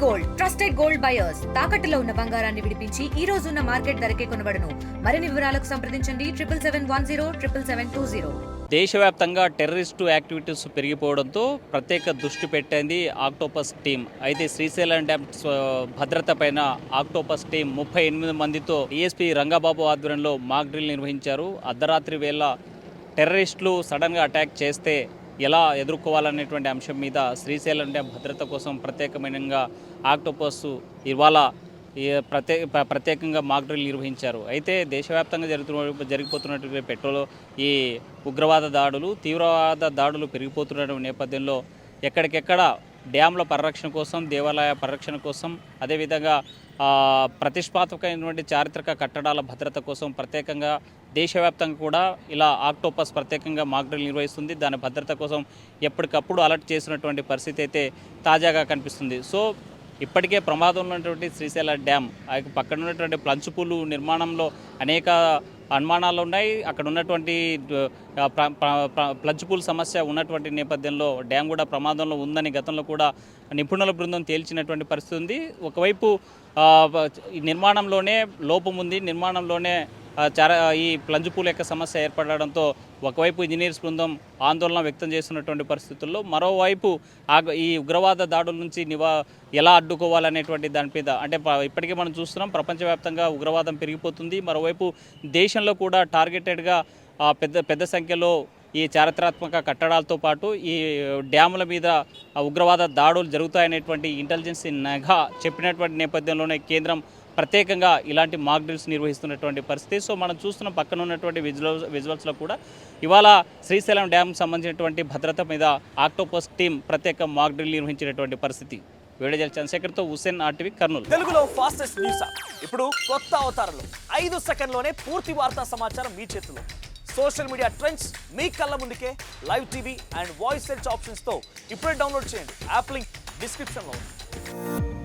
Gold trusted gold buyers తాకట్టులో ఉన్న బంగారాన్ని విడిపించి ఈ రోజు ఉన్న మార్కెట్ ధరకే కొనబడును. మరిన్ని వివరాలకు సంప్రదించండి 77107720. దేశవ్యాప్తంగా టెర్రరిస్టు యాక్టివిటీస్ పెరిగిపోవడంతో ప్రత్యేక దృష్టి పెట్టింది ఆక్టోపస్ టీం. అయితే శ్రీశైలం డ్యామ్ భద్రత పైన ఆక్టోపస్ టీం 38 మందితో డిఎస్పీ రంగబాబు ఆధ్వర్యంలో మాక్ డ్రిల్ నిర్వహించారు. అర్ధరాత్రి వేళ టెర్రరిస్టులు సడన్గా అటాక్ చేస్తే ఎలా ఎదుర్కోవాలనేటువంటి అంశం మీద శ్రీశైలం డ్యామ్ భద్రత కోసం ప్రత్యేకమైన ఆక్టోపస్ ఇవాళ ప్రత్యేకంగా మాక్ డ్రిల్ నిర్వహించారు. అయితే దేశవ్యాప్తంగా జరిగిపోతున్నటువంటి ఈ ఉగ్రవాద దాడులు, తీవ్రవాద దాడులు పెరిగిపోతున్న నేపథ్యంలో ఎక్కడికెక్కడ డ్యామ్ల పరిరక్షణ కోసం, దేవాలయ పరిరక్షణ కోసం, అదేవిధంగా ప్రతిష్టాత్మకమైనటువంటి చారిత్రక కట్టడాల భద్రత కోసం ప్రత్యేకంగా దేశవ్యాప్తంగా కూడా ఇలా ఆక్టోపస్ ప్రత్యేకంగా మాక్ డ్రిల్ నిర్వహిస్తుంది. దాని భద్రత కోసం ఎప్పటికప్పుడు అలర్ట్ చేసినటువంటి పరిస్థితి అయితే తాజాగా కనిపిస్తుంది. సో ఇప్పటికే ప్రమాదంలో ఉన్నటువంటి శ్రీశైలం డ్యామ్ పక్కన ఉన్నటువంటి ప్లంచుపూలు నిర్మాణంలో అనేక అనుమానాలు ఉన్నాయి. అక్కడ ఉన్నటువంటి ప్లంచుపూల్ సమస్య ఉన్నటువంటి నేపథ్యంలో డ్యామ్ కూడా ప్రమాదంలో ఉందని గతంలో కూడా నిపుణుల బృందం తేల్చినటువంటి పరిస్థితి ఉంది. ఒకవైపు ఈ నిర్మాణంలోనే లోపం ఉంది, నిర్మాణంలోనే ఈ ప్లంచుపూల్ యొక్క సమస్య ఏర్పడడంతో ఒకవైపు ఇంజనీర్స్ బృందం ఆందోళన వ్యక్తం చేస్తున్నటువంటి పరిస్థితుల్లో మరోవైపు ఈ ఉగ్రవాద దాడుల నుంచి ఎలా అడ్డుకోవాలనేటువంటి దాని మీద అంటే ఇప్పటికే మనం చూస్తున్నాం ప్రపంచవ్యాప్తంగా ఉగ్రవాదం పెరిగిపోతుంది. మరోవైపు దేశంలో కూడా టార్గెటెడ్గా పెద్ద సంఖ్యలో ఈ చారిత్రాత్మక కట్టడాలతో పాటు ఈ డ్యాముల మీద ఉగ్రవాద దాడులు జరుగుతాయనేటువంటి ఇంటెలిజెన్స్ నిఘా చెప్పినటువంటి నేపథ్యంలోనే కేంద్రం ప్రత్యేకంగా ఇలాంటి మాక్ డ్రిల్స్ నిర్వహిస్తున్నటువంటి పరిస్థితి. సో మనం చూస్తున్న పక్కన ఉన్నటువంటి విజువల్స్లో కూడా ఇవాళ శ్రీశైలం డ్యామ్ సంబంధించినటువంటి భద్రత మీద ఆక్టోపస్ టీం ప్రత్యేక మాక్ డ్రిల్ నిర్వహించినటువంటి పరిస్థితి. వేడజల చంద్రశేఖర్తో హుసేన్, RTV, కర్నూలు. తెలుగులో ఫాస్టెస్ట్ న్యూస్ ఇప్పుడు కొత్త అవతారంలో 5 సెకండ్లోనే పూర్తి వార్తా సమాచారం మీ చేతిలో. సోషల్ మీడియా ట్రెండ్స్ మీ కళ్ళ ముందుకే live TV and voice search ఆప్షన్స్తో ఇప్పుడే డౌన్లోడ్ చేయండి. యాప్ లింక్ డిస్క్రిప్షన్లో ఉంది.